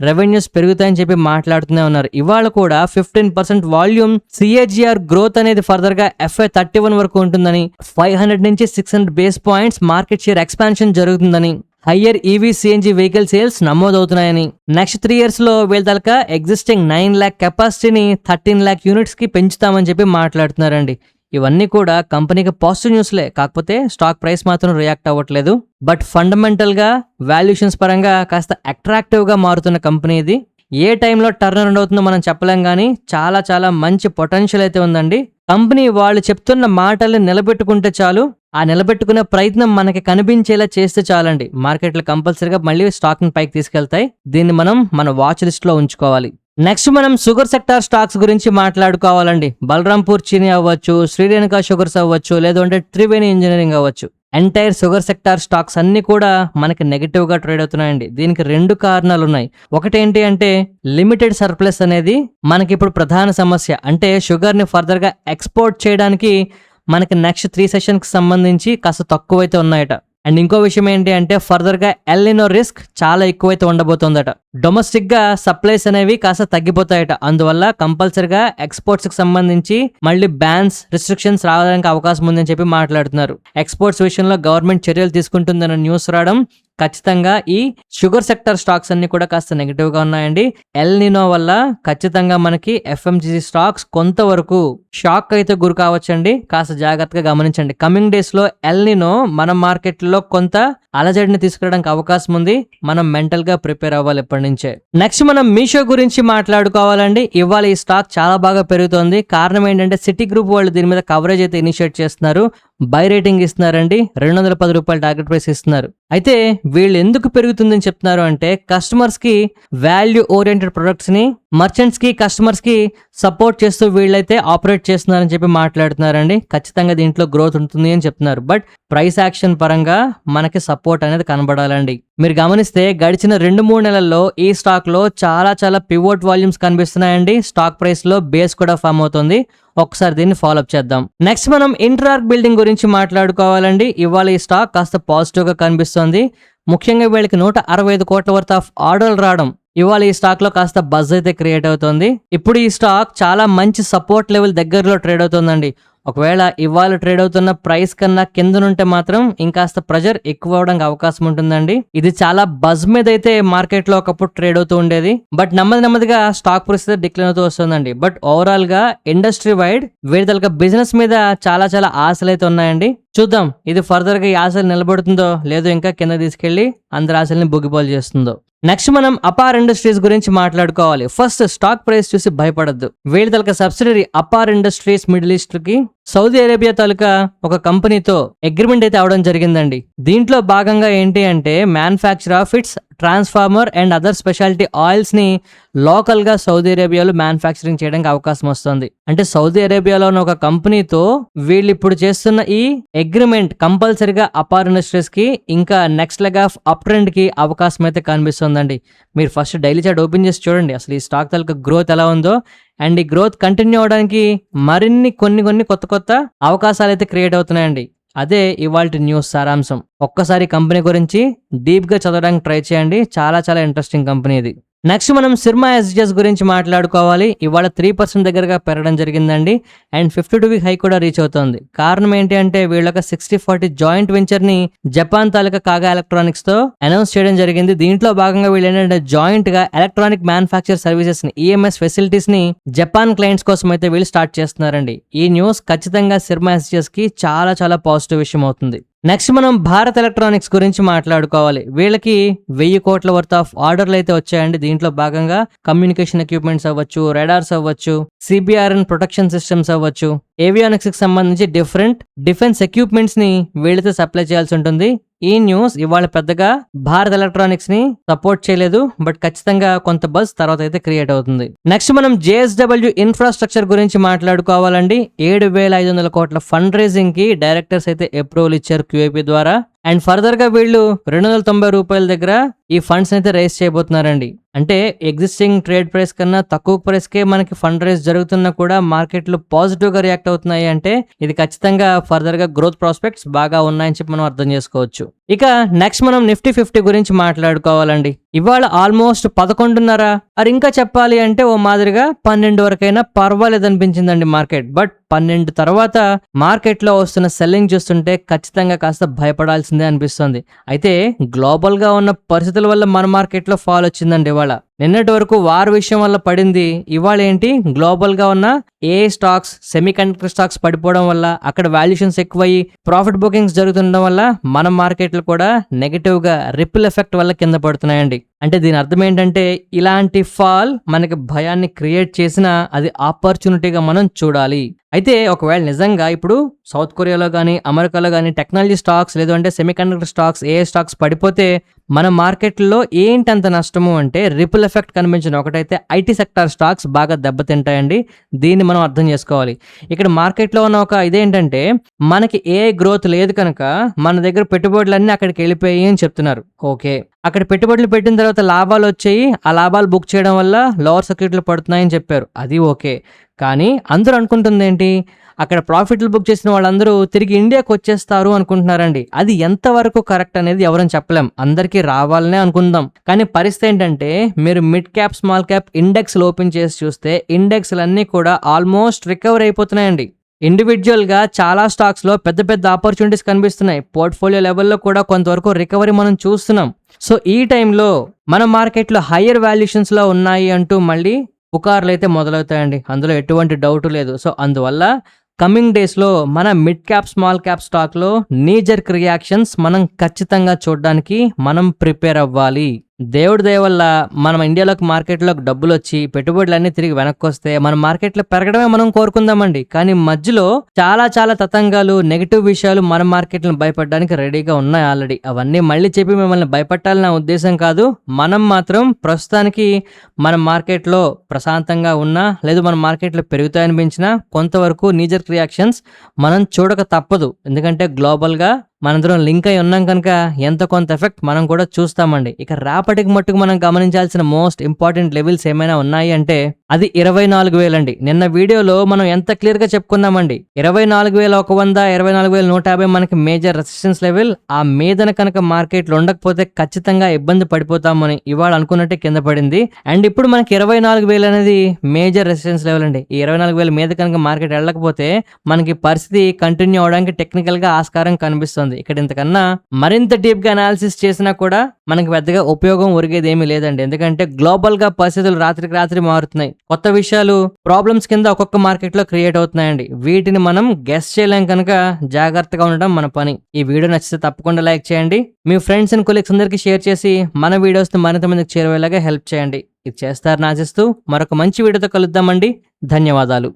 Speaker 1: రెవెన్యూస్ పెరుగుతాయని చెప్పి మాట్లాడుతూనే ఉన్నారు. ఇవాళ కూడా 15% వాల్యూమ్ CAGR గ్రోత్ అనేది ఫర్దర్ గా FY31 వరకు ఉంటుందని, 500 నుంచి 600 base points market share expansion జరుగుతుందని, higher EV CNG vehicle sales నమోదవుతున్నాయని, నెక్స్ట్ 3 years లో వీళ్ళ తలక ఎగ్జిస్టింగ్ 9 lakh కెపాసిటీని 13 lakh యూనిట్స్ కి పెంచుతామని చెప్పి మాట్లాడుతున్నారండి. ఇవన్నీ కూడా కంపెనీకి పాజిటివ్ న్యూస్లే, కాకపోతే స్టాక్ ప్రైస్ మాత్రం రియాక్ట్ అవ్వట్లేదు. బట్ ఫండమెంటల్ గా వాల్యుయేషన్స్ పరంగా కాస్త అట్రాక్టివ్ గా మారుతున్న కంపెనీ ఇది. ఏ టైంలో టర్న్ అరౌండ్ అవుతుందో మనం చెప్పలేం, కానీ చాలా చాలా మంచి పొటెన్షియల్ అయితే ఉందండి. కంపెనీ వాళ్ళు చెప్తున్న మాటల్ని నిలబెట్టుకుంటే చాలు, ఆ నిలబెట్టుకునే ప్రయత్నం మనకి కనిపించేలా చేస్తే చాలండి, మార్కెట్లో కంపల్సరీగా మళ్ళీ స్టాక్ ని పైకి తీసుకెళ్తాయి. దీన్ని మనం మన వాచ్ లిస్ట్ లో ఉంచుకోవాలి. నెక్స్ట్ మనం షుగర్ సెక్టార్ స్టాక్స్ గురించి మాట్లాడుకోవాలండి. బలరాంపూర్ చీనీ అవ్వచ్చు, శ్రీరేణుకా షుగర్స్ అవ్వచ్చు, లేదంటే త్రివేణి ఇంజనీరింగ్ అవ్వచ్చు, ఎంటైర్ షుగర్ సెక్టార్ స్టాక్స్ అన్ని కూడా మనకి నెగిటివ్ గా ట్రేడ్ అవుతున్నాయండి. దీనికి 2 కారణాలు ఉన్నాయి. ఒకటి ఏంటి అంటే లిమిటెడ్ సర్ప్లస్ అనేది మనకి ఇప్పుడు ప్రధాన సమస్య. అంటే షుగర్ ని ఫర్దర్ గా ఎక్స్పోర్ట్ చేయడానికి మనకి నెక్స్ట్ 3 సెషన్స్ కి సంబంధించి కాస్త తక్కువైతే ఉన్నాయట. అండ్ ఇంకో విషయం ఏంటి అంటే ఫర్దర్ గా ఎల్నినో రిస్క్ చాలా ఎక్కువైతే ఉండబోతోందట. డొమెస్టిక్ గా సప్లైస్ అనేవి కాస్త తగ్గిపోతాయట. అందువల్ల కంపల్సరిగా ఎక్స్పోర్ట్స్ కి సంబంధించి మళ్ళీ బ్యాన్స్, రిస్ట్రిక్షన్స్ రావడానికి అవకాశం ఉందని చెప్పి మాట్లాడుతున్నారు. ఎక్స్పోర్ట్స్ విషయంలో గవర్నమెంట్ చర్యలు తీసుకుంటుందన్న న్యూస్ రావడం ఖచ్చితంగా ఈ షుగర్ సెక్టర్ స్టాక్స్ అన్ని కూడా కాస్త నెగిటివ్ గా ఉన్నాయండి. ఎల్ నినో వల్ల ఖచ్చితంగా మనకి ఎఫ్ఎంజీసీ స్టాక్స్ కొంతవరకు షాక్ అయితే గురి కావచ్చండి. కాస్త జాగ్రత్తగా గమనించండి. కమింగ్ డేస్ లో ఎల్ నినో మన మార్కెట్ లో కొంత అలజడిని తీసుకురావడానికి అవకాశం ఉంది. మనం మెంటల్ గా ప్రిపేర్ అవ్వాలి ఎప్పటి నుంచే. నెక్స్ట్ మనం మీషో గురించి మాట్లాడుకోవాలండి. ఇవాళ ఈ స్టాక్ చాలా బాగా పెరుగుతోంది. కారణం ఏంటంటే సిటీ గ్రూప్ వాళ్ళు దీని మీద కవరేజ్ అయితే ఇనిషియేట్ చేస్తున్నారు. బై రేటింగ్ ఇస్తున్నారండి. 210 రూపాయల టార్గెట్ ప్రైస్ ఇస్తున్నారు. అయితే వీళ్ళు ఎందుకు పెరుగుతుందని చెప్తున్నారు అంటే కస్టమర్స్ కి వాల్యూ ఓరియంటెడ్ ప్రొడక్ట్స్ ని మర్చెంట్స్ కి కస్టమర్స్ కి సపోర్ట్ చేస్తూ వీళ్ళైతే ఆపరేట్ చేస్తున్నారని చెప్పి మాట్లాడుతున్నారండి. ఖచ్చితంగా దీంట్లో గ్రోత్ ఉంటుంది అని చెప్తున్నారు. బట్ ప్రైస్ యాక్షన్ పరంగా మనకి సపోర్ట్ అనేది కనబడాలండి. మీరు గమనిస్తే గడిచిన 2-3 నెలల్లో ఈ స్టాక్ లో చాలా పివోట్ వాల్యూమ్స్ కనిపిస్తున్నాయండి. స్టాక్ ప్రైస్ లో బేస్ కూడా ఫామ్ అవుతుంది. ఒకసారి దీన్ని ఫాలోఅప్ చేద్దాం. నెక్స్ట్ మనం ఇంట్రార్క్ బిల్డింగ్ గురించి మాట్లాడుకోవాలండి. ఇవాళ ఈ స్టాక్ కాస్త పాజిటివ్ గా కనిపిస్తుంది. ముఖ్యంగా వీళ్ళకి 165 కోట్ల వర్త్ ఆఫ్ ఆర్డర్లు రావడం ఇవాళ ఈ స్టాక్ లో కాస్త బజ్ అయితే క్రియేట్ అవుతుంది. ఇప్పుడు ఈ స్టాక్ చాలా మంచి సపోర్ట్ లెవెల్ దగ్గరలో ట్రేడ్ అవుతుందండి. ఒకవేళ ఇవాళ ట్రేడ్ అవుతున్న ప్రైస్ కన్నా కిందనుంటే మాత్రం ఇంకాస్త ప్రెజర్ ఎక్కువ అవడానికి అవకాశం ఉంటుందండి. ఇది చాలా బజ్ మీద అయితే మార్కెట్ లో ఒకప్పుడు ట్రేడ్ అవుతూ ఉండేది. బట్ నెమ్మదిగా స్టాక్ పరిస్థితి డిక్లైన్ అవుతూ వస్తుందండి. బట్ ఓవరాల్ గా ఇండస్ట్రీ వైడ్ వీళ్ళ బిజినెస్ మీద చాలా ఆశలు అయితే ఉన్నాయండి. చూద్దాం ఇది ఫర్దర్ గా ఈ ఆశలు నిలబడుతుందో లేదో ఇంకా కింద తీసుకెళ్లి అందరి ఆశల్ని బుగ్గిపోలు చేస్తుందో. నెక్స్ట్ మనం అపార్ ఇండస్ట్రీస్ గురించి మాట్లాడుకోవాలి. ఫస్ట్ స్టాక్ ప్రైస్ చూసి భయపడద్దు. వీళ్ళ తాలూకా subsidiary Apar industries middle east కి సౌదీ అరేబియా తాలూకా ఒక కంపెనీతో అగ్రిమెంట్ అయితే అవడం జరిగిందండి. దీంట్లో భాగంగా ఏంటి అంటే manufacture of it's transformer and other speciality oils ని లోకల్ గా సౌదీ అరేబియాలో మ్యానుఫ్యాక్చరింగ్ చేయడానికి అవకాశం వస్తుంది. అంటే సౌదీ అరేబియాలో ఉన్న ఒక కంపెనీతో వీళ్ళు ఇప్పుడు చేస్తున్న ఈ అగ్రిమెంట్ కంపల్సరీగా అపార్ ఇండస్ట్రీస్ కి ఇంకా next leg of up trend కి అవకాశం అయితే కనిపిస్తుందండి. మీరు ఫస్ట్ డైలీ చార్ట్ ఓపెన్ చేసి చూడండి అసలు ఈ స్టాక్ తాలూకా గ్రోత్ ఎలా ఉందో. అండ్ ఈ గ్రోత్ కంటిన్యూ అవడానికి మరిన్ని కొన్ని కొత్త అవకాశాలు అయితే క్రియేట్ అవుతున్నాయండి. అదే ఇవాల్టి న్యూస్ సారాంశం. ఒక్కసారి కంపెనీ గురించి డీప్ గా చదవడానికి ట్రై చేయండి. చాలా ఇంట్రెస్టింగ్ కంపెనీ ఇది. నెక్స్ట్ మనం సిర్మా ఎస్జిఎస్ గురించి మాట్లాడుకోవాలి. ఇవాళ 3% దగ్గరగా పెరగడం జరిగిందండి. అండ్ 52 వీక్ హై కూడా రీచ్ అవుతుంది. కారణం ఏంటి అంటే వీళ్ళొక 60-40 జాయింట్ వెంచర్ ని జపాన్ తాలూకా కాగా ఎలక్ట్రానిక్స్ తో అనౌన్స్ చేయడం జరిగింది. దీంట్లో భాగంగా వీళ్ళు ఏంటంటే జాయింట్ గా ఎలక్ట్రానిక్ మ్యానుఫ్యాక్చర్ సర్వీసెస్ ని ఈఎంఎస్ ఫెసిలిటీస్ ని జపాన్ క్లయింట్స్ కోసం అయితే వీళ్ళు స్టార్ట్ చేస్తున్నారండి. ఈ న్యూస్ ఖచ్చితంగా సిర్మా ఎస్జిఎస్ కి చాలా పాజిటివ్ విషయం అవుతుంది. నెక్స్ట్ మనం భారత్ ఎలక్ట్రానిక్స్ గురించి మాట్లాడుకోవాలి. వీళ్ళకి 1000 కోట్ల వర్త్ ఆఫ్ ఆర్డర్లు అయితే వచ్చాయండి. దీంట్లో భాగంగా కమ్యూనికేషన్ ఎక్విప్మెంట్స్ అవ్వచ్చు, రాడార్స్ అవ్వచ్చు, సిబిఆర్ఎన్ ప్రొటెక్షన్ సిస్టమ్స్ అవ్వచ్చు, ఏవియానిక్స్ కి సంబంధించి డిఫెన్స్ ఎక్విప్మెంట్స్ ని వీళ్ళతో సప్లై చేయాల్సి ఉంటుంది. ఈ న్యూస్ ఇవాళ పెద్దగా భారత్ ఎలక్ట్రానిక్స్ ని సపోర్ట్ చేయలేదు. బట్ ఖచ్చితంగా కొంత బజ్ తర్వాత అయితే క్రియేట్ అవుతుంది. నెక్స్ట్ మనం JSW ఇన్ఫ్రాస్ట్రక్చర్ గురించి మాట్లాడుకోవాలండి. 7,500 కోట్ల ఫండ్ రైజింగ్ కి డైరెక్టర్స్ అయితే అప్రూవల్ ఇచ్చారు QIP ద్వారా. అండ్ ఫర్దర్ గా వీళ్ళు 290 రూపాయల దగ్గర ఈ ఫండ్స్ అయితే రైజ్ చేయబోతున్నారండి. అంటే ఎగ్జిస్టింగ్ ట్రేడ్ ప్రైస్ కన్నా తక్కువ ప్రైస్ కే మనకి ఫండ్ రైజ్ జరుగుతున్నా కూడా మార్కెట్లు పాజిటివ్ గా రియాక్ట్ అవుతున్నాయి అంటే ఇది ఖచ్చితంగా ఫర్దర్ గా గ్రోత్ ప్రాస్పెక్ట్స్ బాగా ఉన్నాయని చెప్పి మనం అర్థం చేసుకోవచ్చు. ఇక నెక్స్ట్ మనం నిఫ్టీ 50 గురించి మాట్లాడుకోవాలండి. ఇవాళ ఆల్మోస్ట్ 11:30 అది ఇంకా చెప్పాలి అంటే ఓ మాదిరిగా 12 వరకైనా పర్వాలేదు అనిపించిందండి మార్కెట్. బట్ 12 తర్వాత మార్కెట్ లో వస్తున్న సెల్లింగ్ చూస్తుంటే ఖచ్చితంగా కాస్త భయపడాల్సిందే అనిపిస్తుంది. అయితే గ్లోబల్ గా ఉన్న పరిస్థితుల వల్ల మన మార్కెట్ లో ఫాల్ వచ్చిందండి ఇవాళ. నిన్నటి వరకు వార్ విషయం వల్ల పడింది. ఇవాళ ఏంటి గ్లోబల్ గా ఉన్న ఏ స్టాక్స్ సెమీ కండక్టర్ స్టాక్స్ పడిపోవడం వల్ల అక్కడ వాల్యుయేషన్స్ ఎక్కువయ్యి ప్రాఫిట్ బుకింగ్స్ జరుగుతుండడం వల్ల మన మార్కెట్లు కూడా నెగటివ్ గా రిపుల్ ఎఫెక్ట్ వల్ల కింద పడుతున్నాయండి. అంటే దీని అర్థం ఏంటంటే ఇలాంటి ఫాల్ మనకి భయాన్ని క్రియేట్ చేసినా అది ఆపర్చునిటీగా మనం చూడాలి. అయితే ఒకవేళ నిజంగా ఇప్పుడు సౌత్ కొరియాలో కానీ అమెరికాలో కానీ టెక్నాలజీ స్టాక్స్ లేదు అంటే సెమీ కండక్టర్ స్టాక్స్ ఏ స్టాక్స్ పడిపోతే మన మార్కెట్లో ఏంటంత నష్టము అంటే రిపుల్ ఎఫెక్ట్ కనిపించిన ఒకటైతే ఐటీ సెక్టార్ స్టాక్స్ బాగా దెబ్బతింటాయండి. దీన్ని మనం అర్థం చేసుకోవాలి. ఇక్కడ మార్కెట్లో ఉన్న ఒక ఇదేంటంటే మనకి ఏ గ్రోత్ లేదు కనుక మన దగ్గర పెట్టుబడులన్నీ అక్కడికి వెళ్ళిపోయాయి అని చెప్తున్నారు. ఓకే, అక్కడ పెట్టుబడులు పెట్టిన తర్వాత లాభాలు వచ్చాయి, ఆ లాభాలు బుక్ చేయడం వల్ల లోవర్ సర్క్యూట్లు పడుతున్నాయని చెప్పారు. అది ఓకే, కానీ అందరూ అనుకుంటుంది ఏంటి అక్కడ ప్రాఫిట్లు బుక్ చేసిన వాళ్ళందరూ తిరిగి ఇండియాకి వచ్చేస్తారు అనుకుంటున్నారండి. అది ఎంతవరకు కరెక్ట్ అనేది ఎవరని చెప్పలేం. అందరికీ రావాలనే అనుకుందాం. కానీ పరిస్థితి ఏంటంటే మీరు mid cap small cap index open చేసి చూస్తే ఇండెక్స్లన్నీ కూడా ఆల్మోస్ట్ రికవర్ అయిపోతున్నాయండి. ఇండివిజువల్గా చాలా స్టాక్స్లో పెద్ద పెద్ద ఆపర్చునిటీస్ కనిపిస్తున్నాయి. పోర్ట్ఫోలియో లెవెల్లో కూడా కొంతవరకు రికవరీ మనం చూస్తున్నాం. సో ఈ టైంలో మన మార్కెట్లో హయ్యర్ వాల్యుయేషన్స్లో ఉన్నాయి అంటూ మళ్ళీ పుకార్లు అయితే మొదలవుతాయండి. అందులో ఎటువంటి డౌట్ లేదు. సో అందువల్ల కమింగ్ డేస్లో మన మిడ్ క్యాప్ స్మాల్ క్యాప్ స్టాక్లో నీ జర్క్ రియాక్షన్స్ మనం ఖచ్చితంగా చూడడానికి మనం ప్రిపేర్ అవ్వాలి. దేవుడి దయ వల్ల మనం ఇండియాలోకి మార్కెట్లోకి డబ్బులు వచ్చి పెట్టుబడులన్నీ తిరిగి వెనక్కి వస్తే మన మార్కెట్లో పెరగడమే మనం కోరుకుందామండి. కానీ మధ్యలో చాలా చాలా తతంగాలు, నెగిటివ్ విషయాలు మన మార్కెట్లను భయపడడానికి రెడీగా ఉన్నాయి ఆల్రెడీ. అవన్నీ మళ్ళీ చెప్పి మిమ్మల్ని భయపెట్టాలని నా ఉద్దేశం కాదు. మనం మాత్రం ప్రస్తుతానికి మన మార్కెట్లో ప్రశాంతంగా ఉన్నా లేదు మన మార్కెట్లో పెరుగుతాయనిపించినా కొంతవరకు నీజర్ రియాక్షన్స్ మనం చూడక తప్పదు. ఎందుకంటే గ్లోబల్గా మనందరం లింక్ అయి ఉన్నాం కనుక ఎంత కొంత ఎఫెక్ట్ మనం కూడా చూస్తామండి. ఇక రేపటికి మట్టుకు మనం గమనించాల్సిన మోస్ట్ ఇంపార్టెంట్ లెవెల్స్ ఏమైనా ఉన్నాయి అంటే అది 24,000 అండి. నిన్న వీడియోలో మనం ఎంత క్లియర్ గా చెప్పుకున్నామండి. 24,100, 24,150 మనకి మేజర్ రెసిస్టెన్స్ లెవెల్. ఆ మీదన కనుక మార్కెట్లు ఉండకపోతే ఖచ్చితంగా ఇబ్బంది పడిపోతామని ఇవాళ అనుకున్నట్టే కింద పడింది. అండ్ ఇప్పుడు మనకి 24,000 అనేది మేజర్ రెసిస్టెన్స్ లెవెల్ అండి. ఈ 24,000 మీద కనుక మార్కెట్ వెళ్ళకపోతే మనకి పరిస్థితి కంటిన్యూ అవడానికి టెక్నికల్ గా ఆస్కారం కనిపిస్తుంది. ఇక్కడ ఇంతకన్నా మరింత డీప్ గా అనాలిసిస్ చేసినా కూడా మనకి పెద్దగా ఉపయోగం ఒరిగేది ఏమీ లేదండి. ఎందుకంటే గ్లోబల్ గా పరిస్థితులు రాత్రికి రాత్రి మారుతున్నాయి. కొత్త విషయాలు ప్రాబ్లమ్స్ కింద ఒక్కొక్క మార్కెట్ లో క్రియేట్ అవుతున్నాయండి. వీటిని మనం గెస్ చేయలేం కనుక జాగ్రత్తగా ఉండడం మన పని. ఈ వీడియో నచ్చితే తప్పకుండా లైక్ చేయండి. మీ ఫ్రెండ్స్ అండ్ కొలీగ్స్ అందరికీ షేర్ చేసి మన వీడియోస్ మరింత మందికి చేరువేలాగా హెల్ప్ చేయండి. ఇది చేస్తారని ఆశిస్తూ మరొక మంచి వీడియోతో కలుద్దామండి. ధన్యవాదాలు.